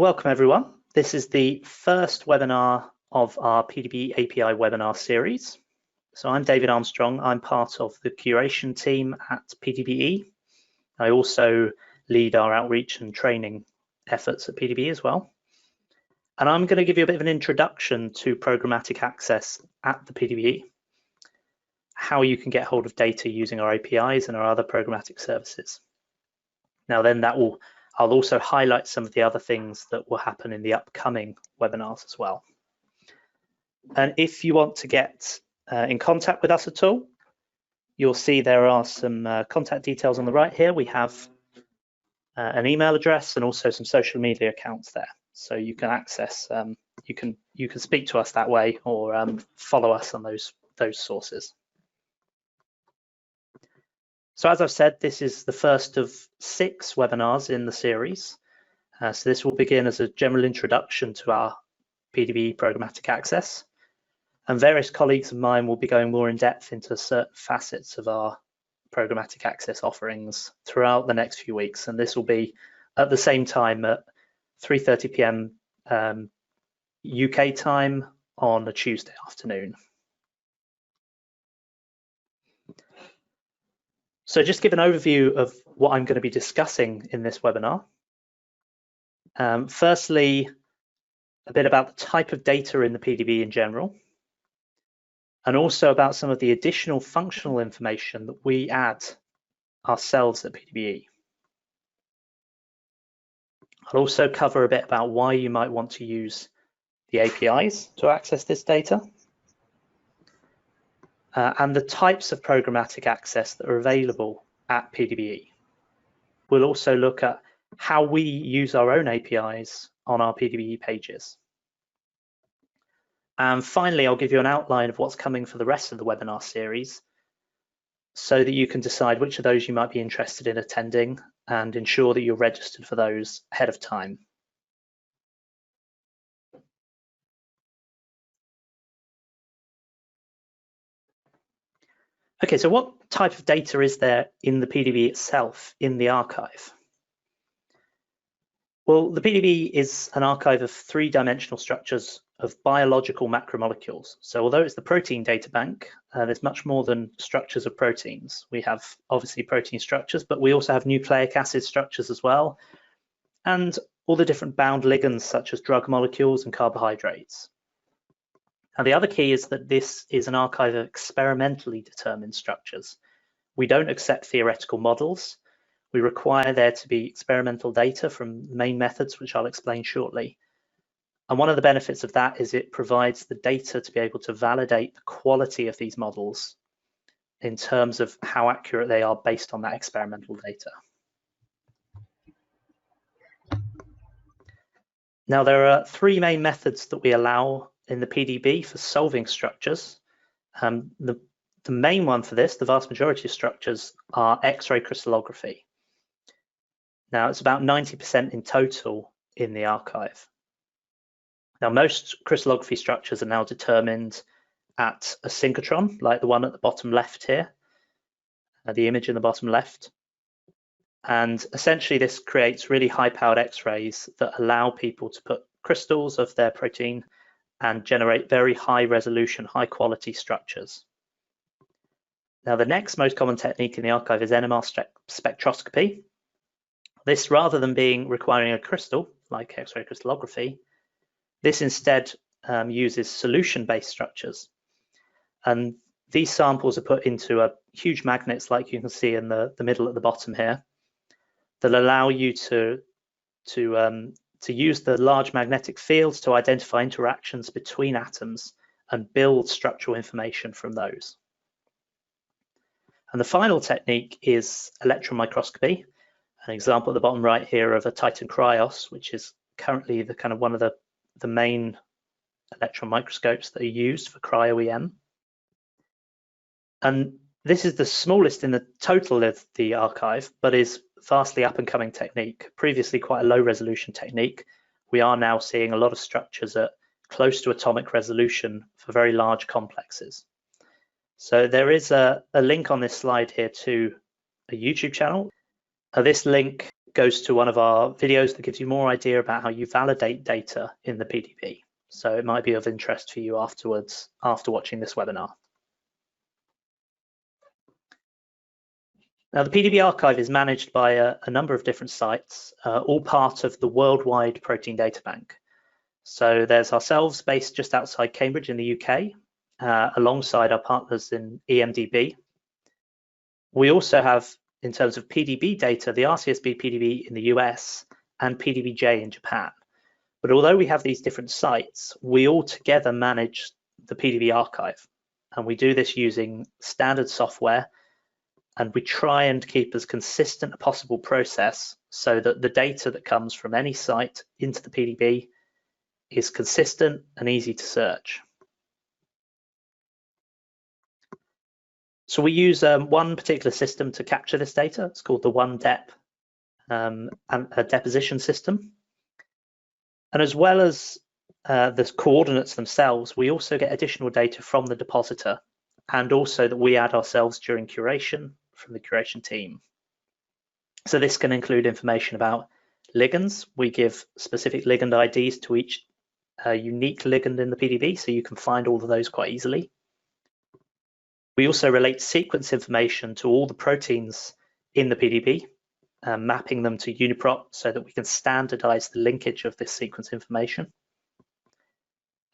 Welcome everyone. This is the first webinar of our PDBe API webinar series. So I'm David Armstrong. I'm part of the curation team at PDBe. I also lead our outreach and training efforts at PDBe as well. And I'm going to give you a bit of an introduction to programmatic access at the PDBe, how you can get hold of data using our APIs and our other programmatic services. Now then I'll also highlight some of the other things that will happen in the upcoming webinars as well. And if you want to get in contact with us at all, you'll see there are some contact details on the right here. We have an email address and also some social media accounts there. So you can access, you can speak to us that way or follow us on those sources. So as I've said, this is the first of 6 webinars in the series. So this will begin as a general introduction to our PDBe programmatic access. And various colleagues of mine will be going more in depth into certain facets of our programmatic access offerings throughout the next few weeks. And this will be at the same time at 3:30 p.m. UK time on a Tuesday afternoon. So just give an overview of what I'm going to be discussing in this webinar. Firstly, a bit about the type of data in the PDBe in general, and also about some of the additional functional information that we add ourselves at PDBe. I'll also cover a bit about why you might want to use the APIs to access this data. And the types of programmatic access that are available at PDBe. We'll also look at how we use our own APIs on our PDBe pages. And finally, I'll give you an outline of what's coming for the rest of the webinar series so that you can decide which of those you might be interested in attending and ensure that you're registered for those ahead of time. Okay, so what type of data is there in the PDBe itself, in the archive? Well, the PDBe is an archive of 3-dimensional structures of biological macromolecules. So although it's the protein data bank, there's much more than structures of proteins. We have obviously protein structures, but we also have nucleic acid structures as well, and all the different bound ligands such as drug molecules and carbohydrates. And the other key is that this is an archive of experimentally determined structures. We don't accept theoretical models. We require there to be experimental data from the main methods, which I'll explain shortly. And one of the benefits of that is it provides the data to be able to validate the quality of these models in terms of how accurate they are based on that experimental data. Now, there are 3 main methods that we allow in the PDBe for solving structures. The main one for this, the vast majority of structures, are X-ray crystallography. Now, it's about 90% in total in the archive. Now, most crystallography structures are now determined at a synchrotron, like the one at the bottom left here, the image in the bottom left. And essentially, this creates really high-powered X-rays that allow people to put crystals of their protein and generate very high resolution, high quality structures. Now, the next most common technique in the archive is NMR spectroscopy. This, rather than requiring a crystal like X-ray crystallography, this instead uses solution-based structures. And these samples are put into huge magnets, like you can see in the middle at the bottom here, that allow you to use the large magnetic fields to identify interactions between atoms and build structural information from those. And the final technique is electron microscopy. An example at the bottom right here of a Titan Cryos, which is currently the kind of one of the main electron microscopes that are used for cryo-EM. And this is the smallest in the total of the archive, but is vastly up and coming technique. Previously quite a low resolution technique. We are now seeing a lot of structures at close to atomic resolution for very large complexes. So there is a link on this slide here to a YouTube channel. This link goes to one of our videos that gives you more idea about how you validate data in the PDBe. So it might be of interest for you afterwards, after watching this webinar. Now, the PDBe archive is managed by a number of different sites, all part of the worldwide protein data bank. So there's ourselves based just outside Cambridge in the UK, alongside our partners in EMBL-EBI. We also have, in terms of PDBe data, the RCSB PDBe in the US and PDBe-J in Japan. But although we have these different sites, we all together manage the PDBe archive. And we do this using standard software, and we try and keep as consistent a possible process so that the data that comes from any site into the PDBe is consistent and easy to search. So we use one particular system to capture this data. It's called the OneDep and a deposition system. And as well as the coordinates themselves, we also get additional data from the depositor, and also that we add ourselves during curation from the curation team. So this can include information about ligands. We give specific ligand IDs to each unique ligand in the PDBe, so you can find all of those quite easily. We also relate sequence information to all the proteins in the PDBe, mapping them to Uniprot so that we can standardize the linkage of this sequence information.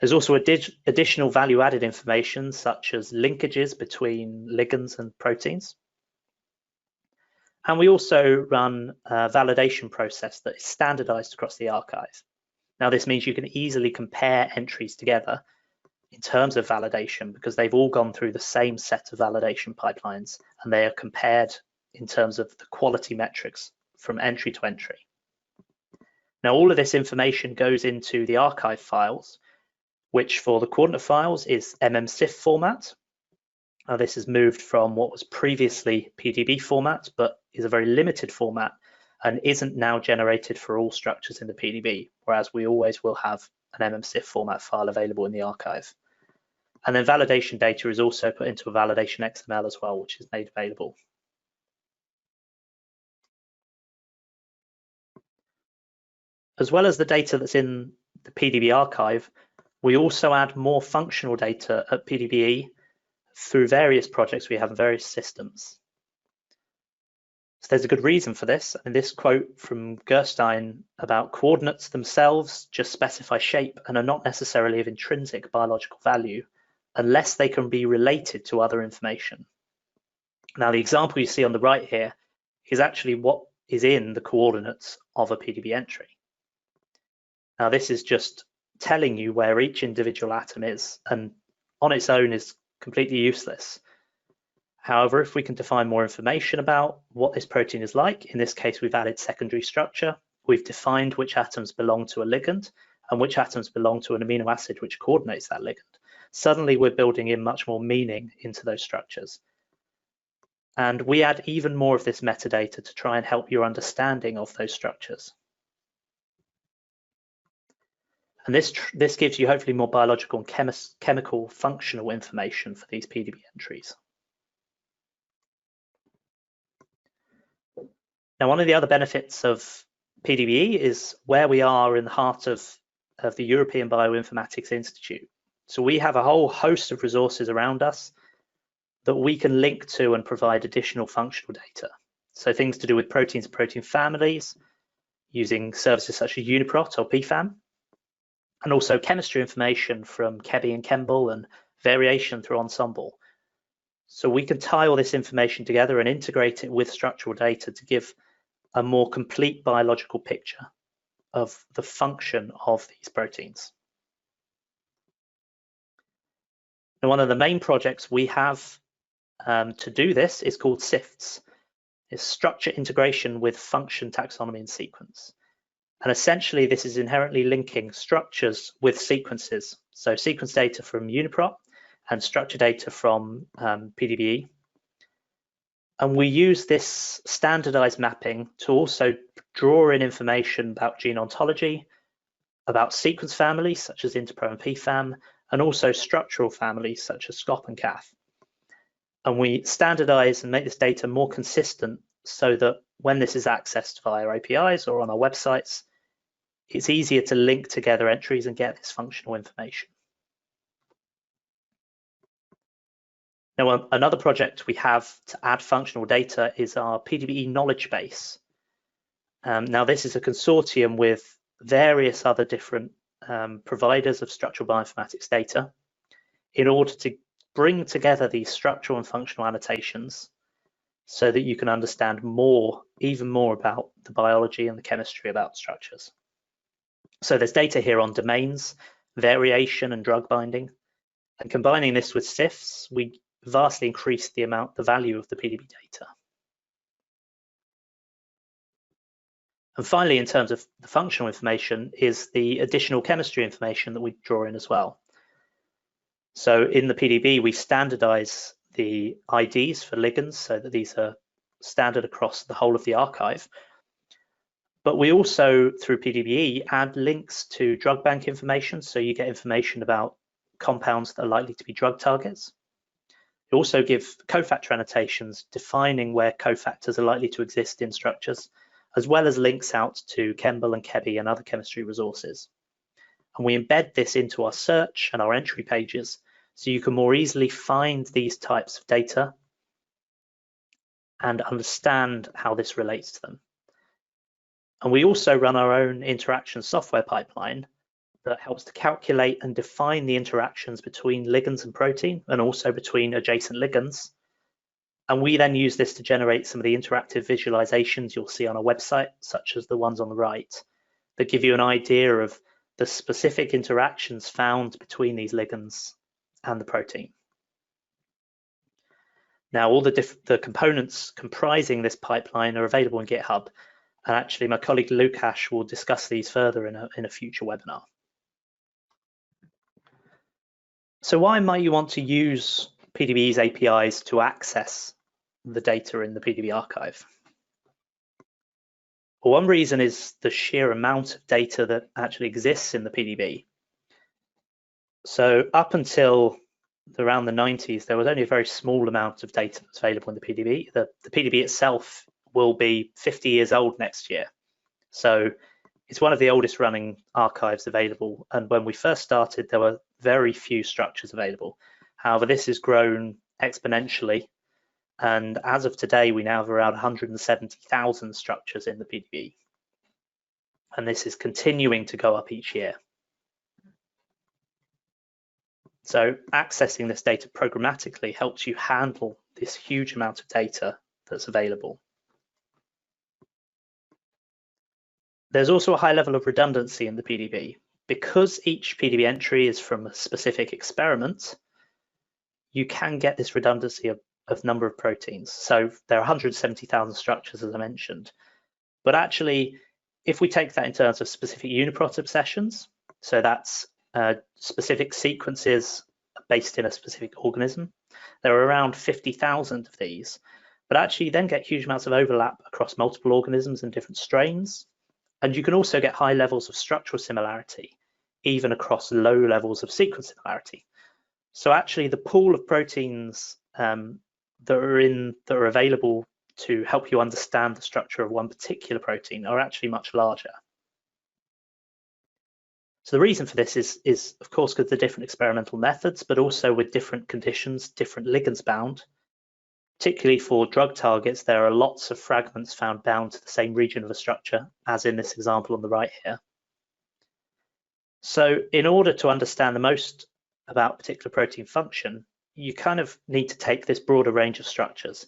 There's also additional value-added information, such as linkages between ligands and proteins. And we also run a validation process that is standardized across the archive. Now, this means you can easily compare entries together in terms of validation because they've all gone through the same set of validation pipelines, and they are compared in terms of the quality metrics from entry to entry. Now, all of this information goes into the archive files, which for the coordinate files is MMSIF format. This has moved from what was previously PDBe format, but is a very limited format and isn't now generated for all structures in the PDBe, whereas we always will have an MMSIF format file available in the archive. And then validation data is also put into a validation XML as well, which is made available. As well as the data that's in the PDBe archive, we also add more functional data at PDBe through various projects we have in various systems. So there's a good reason for this. And this quote from Gerstein about coordinates themselves just specify shape and are not necessarily of intrinsic biological value unless they can be related to other information. Now, the example you see on the right here is actually what is in the coordinates of a PDBe entry. Now, this is just telling you where each individual atom is, and on its own is completely useless. However, if we can define more information about what this protein is like, in this case, we've added secondary structure, we've defined which atoms belong to a ligand and which atoms belong to an amino acid which coordinates that ligand. Suddenly, we're building in much more meaning into those structures. And we add even more of this metadata to try and help your understanding of those structures. And this gives you hopefully more biological and chemical functional information for these PDBe entries. Now, one of the other benefits of PDBe is where we are in the heart of the European Bioinformatics Institute. So we have a whole host of resources around us that we can link to and provide additional functional data. So things to do with proteins and protein families, using services such as Uniprot or PFAM, and also chemistry information from KEBE and Kemble and variation through Ensemble. So we can tie all this information together and integrate it with structural data to give a more complete biological picture of the function of these proteins. Now, one of the main projects we have to do this is called SIFTS. It's structure integration with function taxonomy and sequence. And essentially, this is inherently linking structures with sequences. So sequence data from Uniprot and structure data from PDBe. And we use this standardized mapping to also draw in information about gene ontology, about sequence families such as Interpro and PFAM, and also structural families such as SCOP and CAF. And we standardize and make this data more consistent so that when this is accessed via APIs or on our websites, it's easier to link together entries and get this functional information. Now, another project we have to add functional data is our PDBe knowledge base. Now, this is a consortium with various other different providers of structural bioinformatics data in order to bring together these structural and functional annotations so that you can understand more, even more about the biology and the chemistry about structures. So there's data here on domains, variation and drug binding, and combining this with SIFTS, we vastly increase the value of the PDBe data. And finally, in terms of the functional information, is the additional chemistry information that we draw in as well. So in the PDBe, we standardize the IDs for ligands so that these are standard across the whole of the archive. But we also, through PDBe, add links to drug bank information, so you get information about compounds that are likely to be drug targets. We also give cofactor annotations defining where cofactors are likely to exist in structures, as well as links out to EMBL-EBI and other chemistry resources. And we embed this into our search and our entry pages so you can more easily find these types of data and understand how this relates to them. And we also run our own interaction software pipeline that helps to calculate and define the interactions between ligands and protein, and also between adjacent ligands. And we then use this to generate some of the interactive visualizations you'll see on our website, such as the ones on the right, that give you an idea of the specific interactions found between these ligands and the protein. Now, all the components comprising this pipeline are available in GitHub, and actually my colleague Lukasz will discuss these further in a future webinar. So why might you want to use PDBe's APIs to access the data in the PDBe archive? Well, one reason is the sheer amount of data that actually exists in the PDBe. So up until around the 90s, there was only a very small amount of data that's available in the PDBe. The PDBe itself will be 50 years old next year. So it's one of the oldest running archives available. And when we first started, there were very few structures available. However, this has grown exponentially. And as of today, we now have around 170,000 structures in the PDBe. And this is continuing to go up each year. So accessing this data programmatically helps you handle this huge amount of data that's available. There's also a high level of redundancy in the PDBe. Because each PDBe entry is from a specific experiment, you can get this redundancy of number of proteins. So there are 170,000 structures, as I mentioned. But actually, if we take that in terms of specific Uniprot obsessions, so that's specific sequences based in a specific organism, there are around 50,000 of these. But actually, you then get huge amounts of overlap across multiple organisms and different strains. And you can also get high levels of structural similarity, even across low levels of sequence similarity. So actually, the pool of proteins that are available to help you understand the structure of one particular protein are actually much larger. So the reason for this is of course, because the different experimental methods, but also with different conditions, different ligands bound. Particularly for drug targets, there are lots of fragments found bound to the same region of a structure, as in this example on the right here. So in order to understand the most about a particular protein function, you kind of need to take this broader range of structures.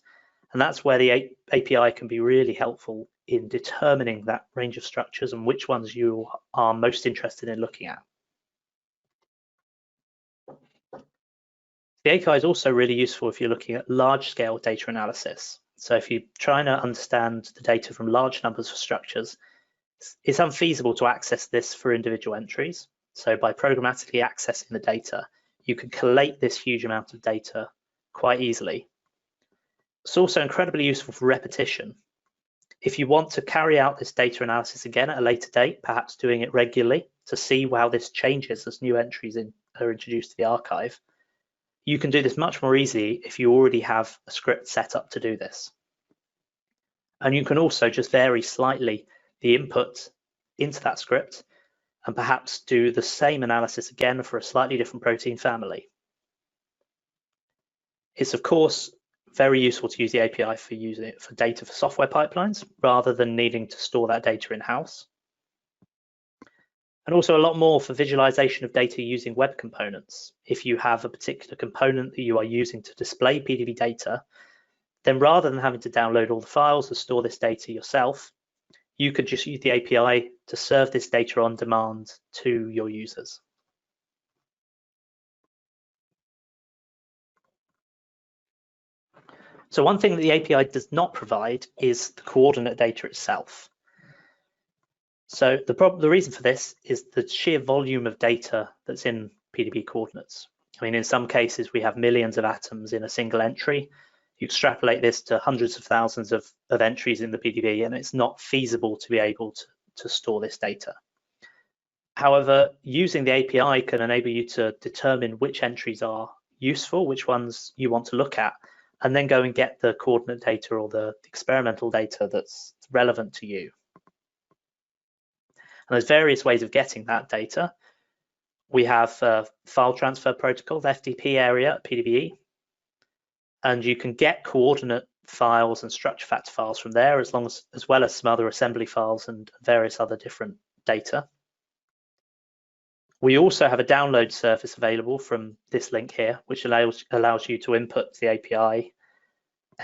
And that's where the API can be really helpful in determining that range of structures and which ones you are most interested in looking at. The API is also really useful if you're looking at large-scale data analysis. So if you're trying to understand the data from large numbers of structures, it's unfeasible to access this for individual entries. So by programmatically accessing the data, you can collate this huge amount of data quite easily. It's also incredibly useful for repetition. If you want to carry out this data analysis again at a later date, perhaps doing it regularly to see how this changes as new entries are introduced to the archive, you can do this much more easily if you already have a script set up to do this. And you can also just vary slightly the input into that script and perhaps do the same analysis again for a slightly different protein family. It's of course very useful to use the API for using it for data for software pipelines rather than needing to store that data in-house. And also a lot more for visualization of data using web components. If you have a particular component that you are using to display PDB data, then rather than having to download all the files and store this data yourself, you could just use the API to serve this data on demand to your users. So one thing that the API does not provide is the coordinate data itself. So the reason for this is the sheer volume of data that's in PDB coordinates. I mean, in some cases, we have millions of atoms in a single entry. You extrapolate this to hundreds of thousands of entries in the PDB, and it's not feasible to be able to store this data. However, using the API can enable you to determine which entries are useful, which ones you want to look at, and then go and get the coordinate data or the experimental data that's relevant to you. And there's various ways of getting that data. We have a file transfer protocol, the FTP area at PDBe, and you can get coordinate files and structure factor files from there, as well as some other assembly files and various other different data. We also have a download service available from this link here, which allows you to input to the API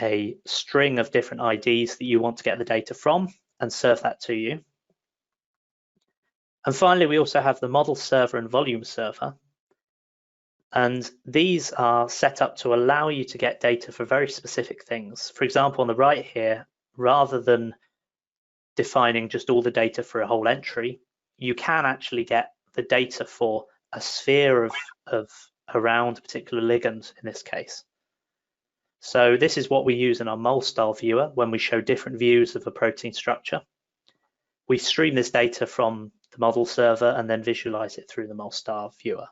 a string of different IDs that you want to get the data from and serve that to you. And finally, we also have the model server and volume server. And these are set up to allow you to get data for very specific things. For example, on the right here, rather than defining just all the data for a whole entry, you can actually get the data for a sphere of around a particular ligand in this case. So this is what we use in our mole style viewer when we show different views of a protein structure. We stream this data from the model server and then visualize it through the mole style viewer.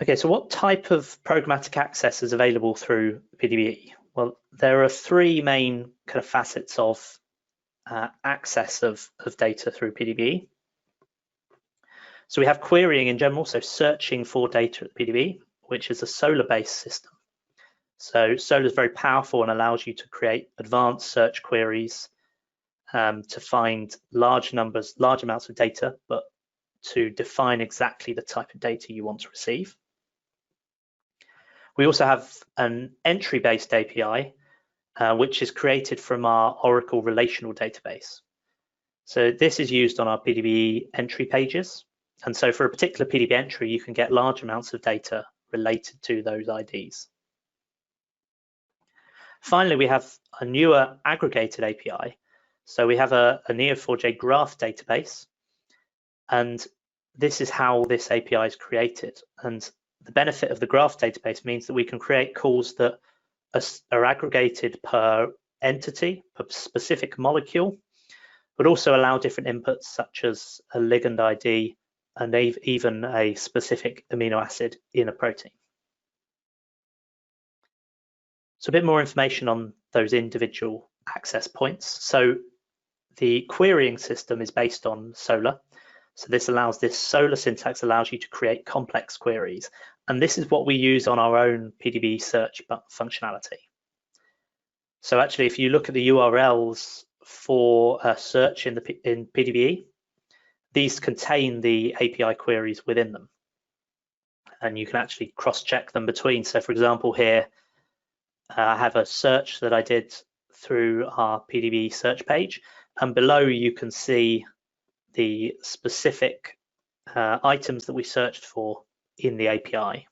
Okay, so what type of programmatic access is available through PDBe? Well, there are three main kind of facets of access of data through PDBe. So we have querying in general, so searching for data at PDBe, which is a Solr-based system. So Solr is very powerful and allows you to create advanced search queries to find large amounts of data, but to define exactly the type of data you want to receive. We also have an entry-based API, which is created from our Oracle relational database. So this is used on our PDBe entry pages. And so for a particular PDB entry, you can get large amounts of data related to those IDs. Finally, we have a newer aggregated API. So we have a Neo4j graph database, and this is how this API is created. And the benefit of the graph database means that we can create calls that are aggregated per entity, per specific molecule, but also allow different inputs such as a ligand ID and even a specific amino acid in a protein. So a bit more information on those individual access points. So the querying system is based on Solr. So this Solr syntax allows you to create complex queries. And this is what we use on our own PDB search functionality. So actually, if you look at the URLs for a search in PDBe, these contain the API queries within them. And you can actually cross-check them between. So for example, here, I have a search that I did through our PDBe search page. And below you can see the specific items that we searched for in the API.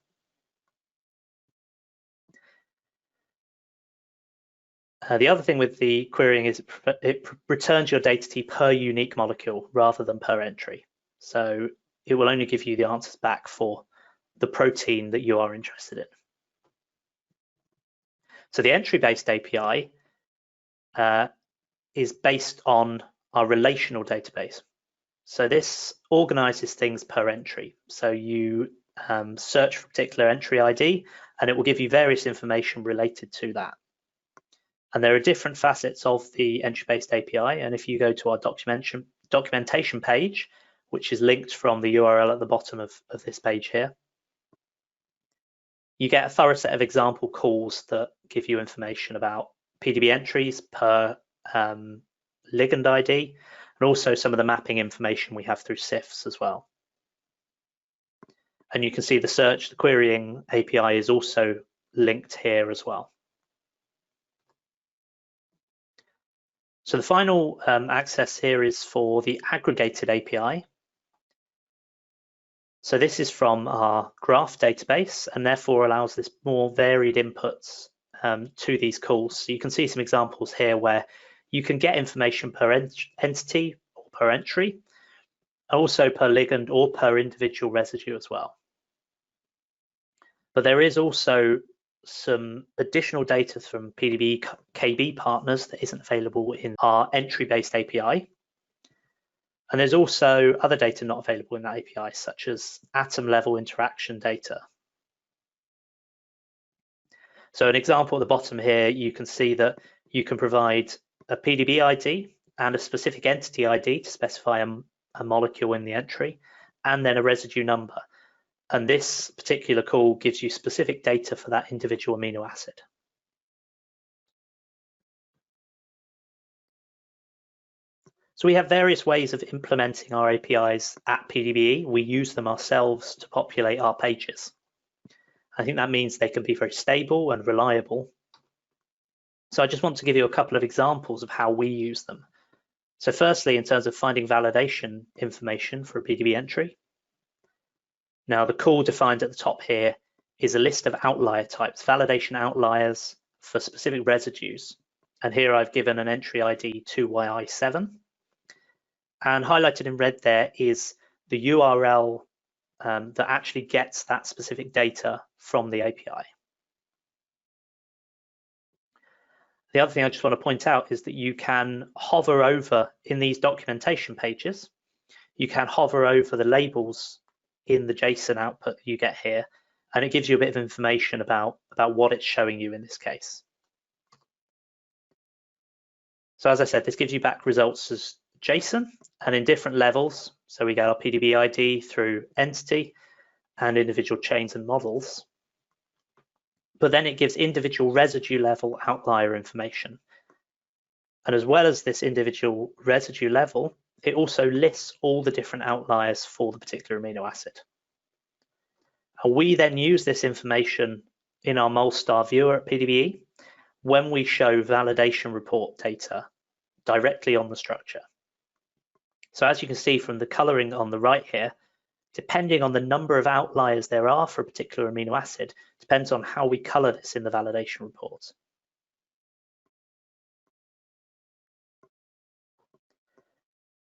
The other thing with the querying is it returns your data to you per unique molecule rather than per entry. So it will only give you the answers back for the protein that you are interested in. So the entry-based API is based on our relational database. So this organizes things per entry. So you search for a particular entry ID, and it will give you various information related to that. And there are different facets of the entry-based API, and if you go to our documentation page, which is linked from the URL at the bottom of this page here, you get a thorough set of example calls that give you information about PDB entries per ligand ID, and also some of the mapping information we have through SIFTS as well. And you can see the querying API is also linked here as well. So the final access here is for the aggregated API. So this is from our graph database and therefore allows this more varied inputs to these calls. So you can see some examples here where you can get information per entity or per entry, also per ligand or per individual residue as well. But there is also some additional data from PDBe-KB partners that isn't available in our entry-based API. And there's also other data not available in that API, such as atom-level interaction data. So an example at the bottom here, you can see that you can provide a PDBe ID and a specific entity ID to specify a molecule in the entry, and then a residue number. And this particular call gives you specific data for that individual amino acid. So we have various ways of implementing our APIs at PDBe. We use them ourselves to populate our pages. I think that means they can be very stable and reliable. So I just want to give you a couple of examples of how we use them. So firstly, in terms of finding validation information for a PDBe entry. Now the call defined at the top here is a list of outlier types, validation outliers for specific residues. And here I've given an entry ID 2YI7. And highlighted in red there is the URL that actually gets that specific data from the API. The other thing I just want to point out is that you can hover over in these documentation pages, you can hover over the labels in the JSON output that you get here, and it gives you a bit of information about what it's showing you in this case. So as I said, this gives you back results as JSON and in different levels. So we get our PDBe ID through entity and individual chains and models. But then it gives individual residue level outlier information. And as well as this individual residue level, it also lists all the different outliers for the particular amino acid. And we then use this information in our MolStar viewer at PDBe when we show validation report data directly on the structure. So as you can see from the coloring on the right here, depending on the number of outliers there are for a particular amino acid, depends on how we color this in the validation report.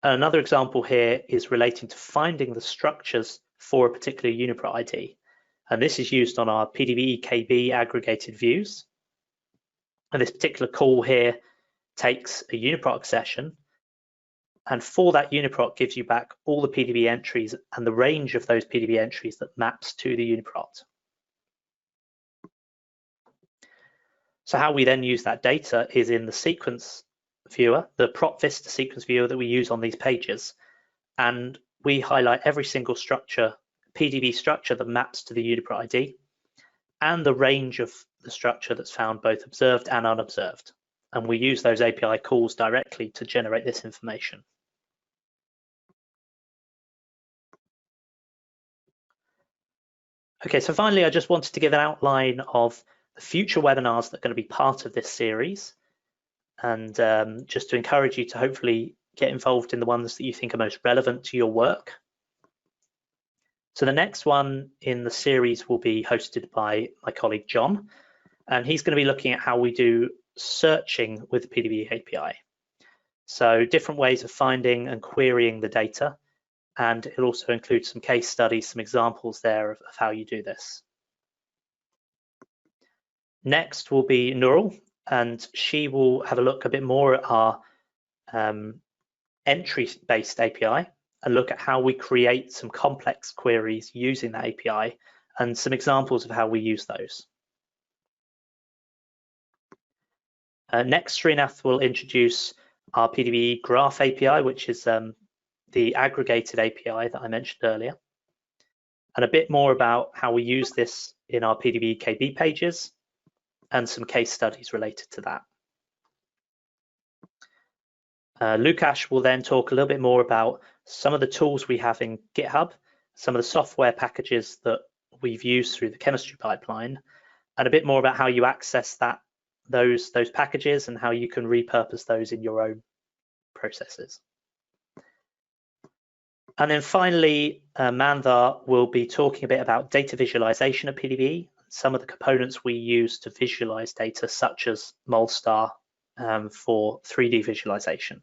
Another example here is relating to finding the structures for a particular Uniprot ID. And this is used on our PDBe-KB aggregated views. And this particular call here takes a Uniprot accession, and for that Uniprot gives you back all the PDBe entries and the range of those PDBe entries that maps to the Uniprot. So how we then use that data is in the sequence viewer, the prop vista sequence viewer that we use on these pages. And we highlight every single structure, PDBe structure that maps to the Uniprot ID and the range of the structure that's found both observed and unobserved. And we use those API calls directly to generate this information. Okay, so finally, I just wanted to give an outline of the future webinars that are going to be part of this series, and just to encourage you to hopefully get involved in the ones that you think are most relevant to your work. So the next one in the series will be hosted by my colleague John, and he's going to be looking at how we do searching with the PDBe API. So different ways of finding and querying the data, and it'll also include some case studies, some examples there of how you do this. Next will be Nurul, and she will have a look a bit more at our entry-based API and look at how we create some complex queries using that API and some examples of how we use those. Next, Srinath will introduce our PDBe Graph API, which is the aggregated API that I mentioned earlier, and a bit more about how we use this in our PDBe-KB pages and some case studies related to that. Lukash will then talk a little bit more about some of the tools we have in GitHub, some of the software packages that we've used through the chemistry pipeline, and a bit more about how you access those packages and how you can repurpose those in your own processes. And then finally, Mandar will be talking a bit about data visualization at PDBe, some of the components we use to visualize data, such as Molstar for 3D visualization.